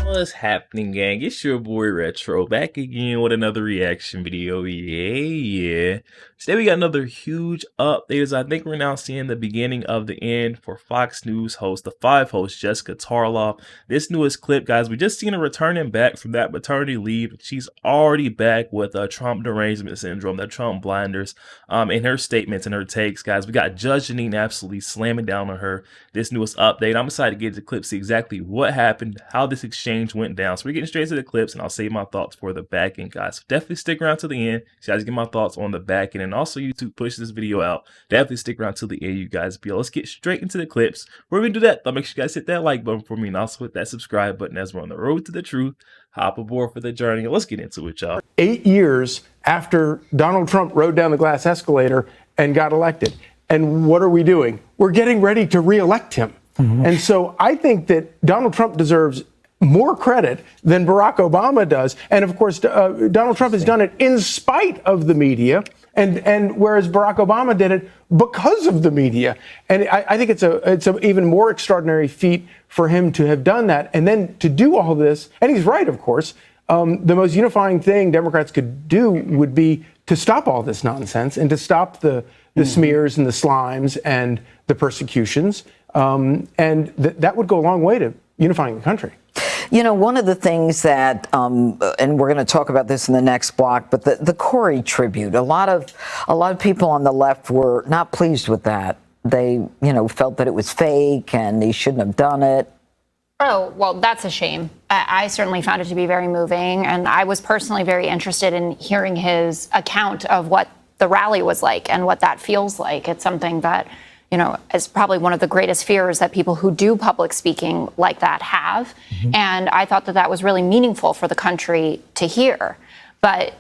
What's happening, gang? It's your boy Retro back again with another reaction video. Yeah. Today we got another huge update, as I think we're now seeing the beginning of the end for Fox News host, the 5 host Jessica Tarlov. This newest clip, guys, we just seen her returning back from that maternity leave. She's already back with Trump derangement syndrome, the Trump blinders, in her statements and her takes, guys. We got Judge Jeanine absolutely slamming down on her. This newest update. I'm excited to get to the clip, see exactly what happened, how this exchange went down. So we're getting straight to the clips, and I'll save my thoughts for the back end, guys. So definitely stick around to the end so guys get my thoughts on the back end, and also YouTube push this video out. Definitely stick around to the end, you guys. But let's get straight into the clips. We're gonna do that, though, make sure you guys hit that like button for me, and also hit that subscribe button as we're on the road to the truth. Hop aboard for the journey, and let's get into it, y'all. 8 years after Donald Trump rode down the glass escalator and got elected, and what are we doing? We're getting ready to re-elect him. And so I think that Donald Trump deserves more credit than Barack Obama does. And of course, Donald Trump has done it in spite of the media, and whereas Barack Obama did it because of the media. And I think it's a even more extraordinary feat for him to have done that, and then to do all this. And he's right, of course. The most unifying thing Democrats could do would be to stop all this nonsense and to stop the smears and the slimes and the persecutions. And that would go a long way to unifying the country. You know, one of the things that, and we're going to talk about this in the next block, but the Corey tribute, a lot of people on the left were not pleased with that. They, felt that it was fake and he shouldn't have done it. Oh, well, that's a shame. I certainly found it to be very moving, and I was personally very interested in hearing his account of what the rally was like and what that feels like. It's something that, is probably one of the greatest fears that people who do public speaking like that have. And I thought that that was really meaningful for the country to hear. But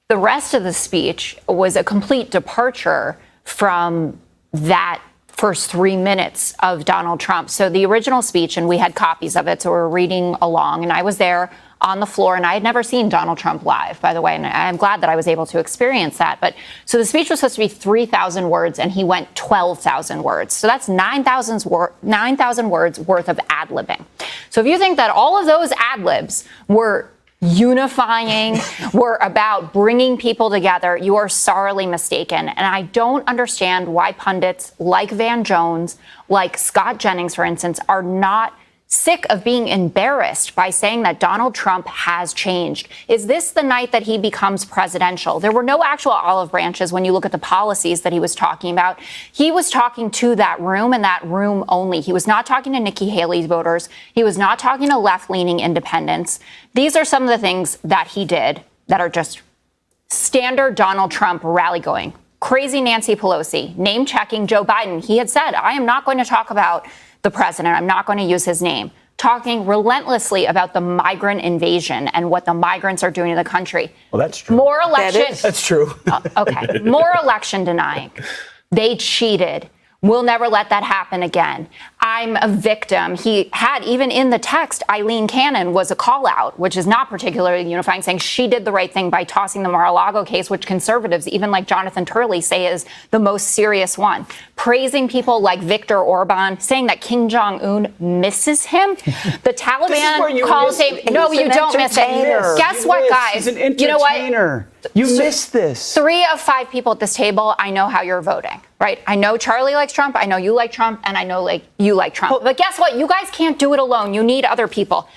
the rest of the speech was a complete departure from that first 3 minutes of Donald Trump. So the original speech, and we had copies of it, so we're reading along, and I was there on the floor, and I had never seen Donald Trump live, by the way, and I'm glad that I was able to experience that. But so the speech was supposed to be 3,000 words, and he went 12,000 words. So that's 9,000 words worth of ad-libbing. So if you think that all of those ad-libs were unifying, were about bringing people together, you are sorely mistaken. And I don't understand why pundits like Van Jones, like Scott Jennings, for instance, are not sick of being embarrassed by saying that Donald Trump has changed. Is this the night that he becomes presidential? There were no actual olive branches when you look at the policies that he was talking about. He was talking to that room and that room only. He was not talking to Nikki Haley's voters. He was not talking to left-leaning independents. These are some of the things that he did that are just standard Donald Trump rally going. Crazy Nancy Pelosi, name-checking Joe Biden. He had said, I am not going to talk about the president. I'm not going to use his name. Talking relentlessly about the migrant invasion and what the migrants are doing to the country. Well, that's true. More election. That's true. Okay. More election denying. They cheated. We'll never let that happen again. I'm a victim. He had, even in the text, Eileen Cannon was a call out, which is not particularly unifying, saying she did the right thing by tossing the Mar-a-Lago case, which conservatives, even like Jonathan Turley, say is the most serious one. Praising people like Viktor Orban, saying that Kim Jong-un misses him. The Taliban calls him, no, you don't miss it. Guess what, guys? He's an entertainer. You know what? You missed this. 3 of 5 people at this table, I know how you're voting, right? I know Charlie likes Trump, I know you like Trump, and I know you like Trump. But guess what? You guys can't do it alone. You need other people.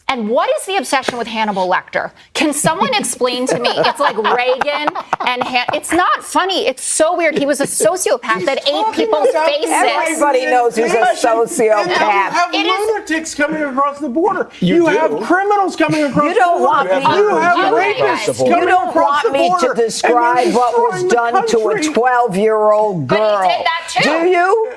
And what is the obsession with Hannibal Lecter? Can someone explain to me? It's like Reagan and it's not funny. It's so weird. He was a sociopath that ate people's faces. Everybody knows he's a sociopath. You have lunatics coming across the border. You have criminals coming across the border. You don't want me. You have rapists coming You don't across the want me border. to describe what was done to a 12-year-old girl. But he did that too. Do you?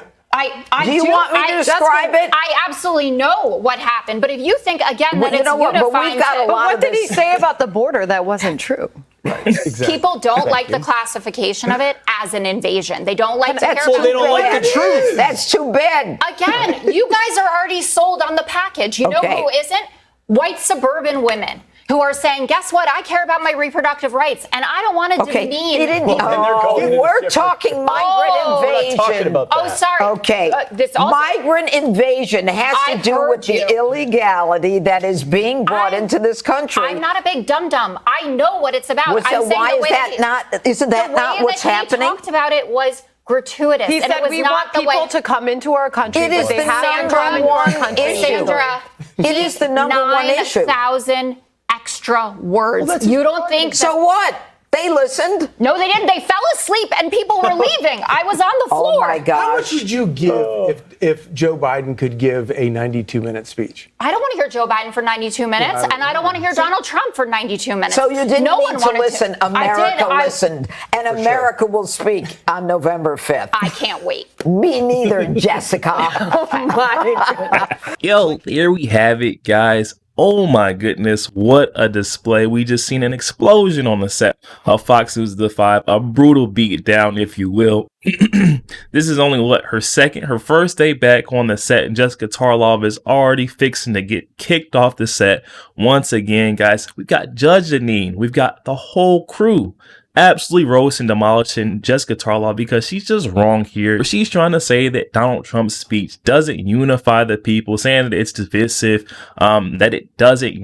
Do you want me to describe it? I absolutely know what happened. But if you think, again, that it's unifying. But what did he say about the border that wasn't true? Right, exactly. People don't like the classification of it as an invasion. They don't like to hear about they don't like the truth. That's too bad. Again, you guys are already sold on the package. You know who isn't? White suburban women. who are saying, guess what? I care about my reproductive rights, and I don't want to demean. He didn't. going We're talking migrant We're not invasion. talking about that. Oh, sorry. Okay. This also, Migrant invasion has to I've do heard with the you. illegality that is being brought into this country. I'm not a big dum-dum. I know what it's about. Well, so I'm saying why the is way that not? Isn't that the way not what's that happening? He talked about it was gratuitous. He and said it was we not want the people way. to come into our country. It is but they the have to come number into our one country. issue. Sandra, It is the number one issue. 9,000 extra words. You don't think So what? They listened. No, they didn't. They fell asleep and people were leaving. I was on the floor. Oh my How much gosh. would you give if Joe Biden could give a 92-minute speech? I don't want to hear Joe Biden for 92 minutes, and I don't want to hear Donald Trump for 92 minutes. So you didn't no need one to wanted listen. I America did. listened. And America will speak on November 5th. I can't wait. Me neither, Jessica. Oh my God. Yo, there we have it, guys. Oh my goodness, what a display. We just seen an explosion on the set of Fox News The 5, a brutal beat down, if you will. This is only her first day back on the set, and Jessica Tarlov is already fixing to get kicked off the set once again, guys. We got Judge Jeanine, we've got the whole crew absolutely roasting, demolishing Jessica Tarlov because she's just wrong here. She's trying to say that Donald Trump's speech doesn't unify the people, saying that it's divisive, that it doesn't,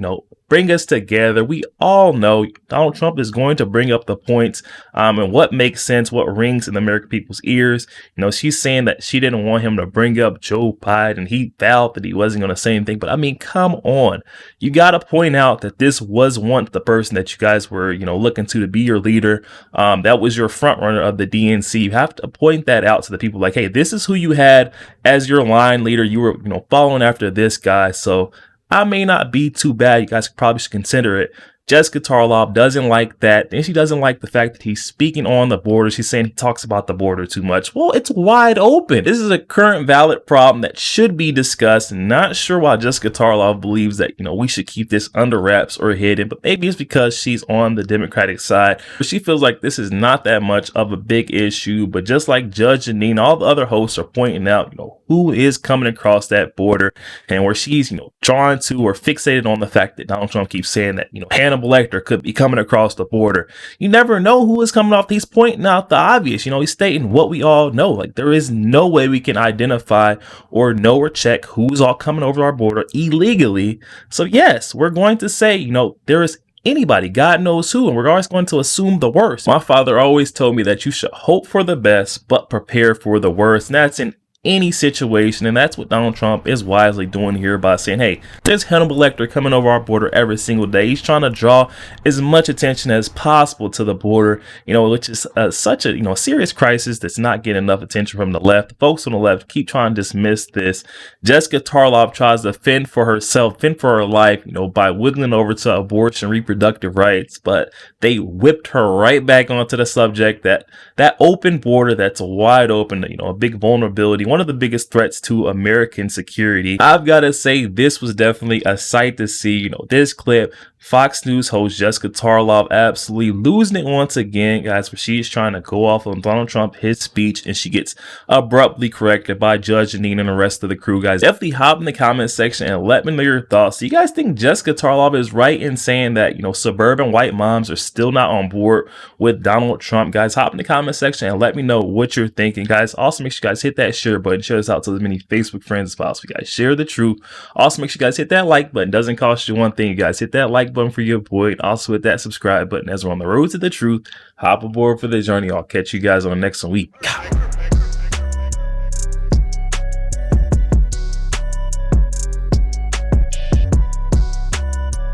bring us together. We all know Donald Trump is going to bring up the points and what makes sense, what rings in the American people's ears. She's saying that she didn't want him to bring up Joe Biden. He vowed that he wasn't going to say anything. But I mean, come on. You got to point out that this was once the person that you guys were, looking to be your leader. That was your front runner of the DNC. You have to point that out to the people like, hey, this is who you had as your line leader. You were, following after this guy. So I may not be too bad. You guys probably should consider it. Jessica Tarlov doesn't like that. And she doesn't like the fact that he's speaking on the border. She's saying he talks about the border too much. Well, it's wide open. This is a current valid problem that should be discussed. Not sure why Jessica Tarlov believes that, we should keep this under wraps or hidden, but maybe it's because she's on the Democratic side. She feels like this is not that much of a big issue, but just like Judge Jeanine, all the other hosts are pointing out, who is coming across that border and where she's, drawn to or fixated on the fact that Donald Trump keeps saying that, Hannibal Lecter could be coming across the border. You never know who is coming off. He's pointing out the obvious. He's stating what we all know. Like, there is no way we can identify or know or check who's all coming over our border illegally. So yes, we're going to say, there is anybody, God knows who, and we're always going to assume the worst. My father always told me that you should hope for the best, but prepare for the worst. And that's in any situation, and that's what Donald Trump is wisely doing here by saying, hey, there's Hannibal Lecter coming over our border every single day. He's trying to draw as much attention as possible to the border, which is such a serious crisis that's not getting enough attention from the left. The folks on the left keep trying to dismiss this. Jessica Tarlov tries to fend for herself, fend for her life, by wiggling over to abortion, reproductive rights, but they whipped her right back onto the subject that open border that's wide open, a big vulnerability, one of the biggest threats to American security. I've got to say, this was definitely a sight to see. This clip, Fox News host Jessica Tarlov absolutely losing it once again, guys, where she's trying to go off on Donald Trump, his speech, and she gets abruptly corrected by Judge Jeanine and the rest of the crew, guys. Definitely hop in the comment section and let me know your thoughts. Do you guys think Jessica Tarlov is right in saying that, suburban white moms are still not on board with Donald Trump? Guys, hop in the comment section and let me know what you're thinking, guys. Also, make sure you guys hit that share button, share this out to as many Facebook friends as possible. You guys share the truth. Also, make sure you guys hit that like button. Doesn't cost you one thing, you guys. Hit that like button for your boy, and also hit that subscribe button as we're on the road to the truth. Hop aboard for the journey. I'll catch you guys on the next week.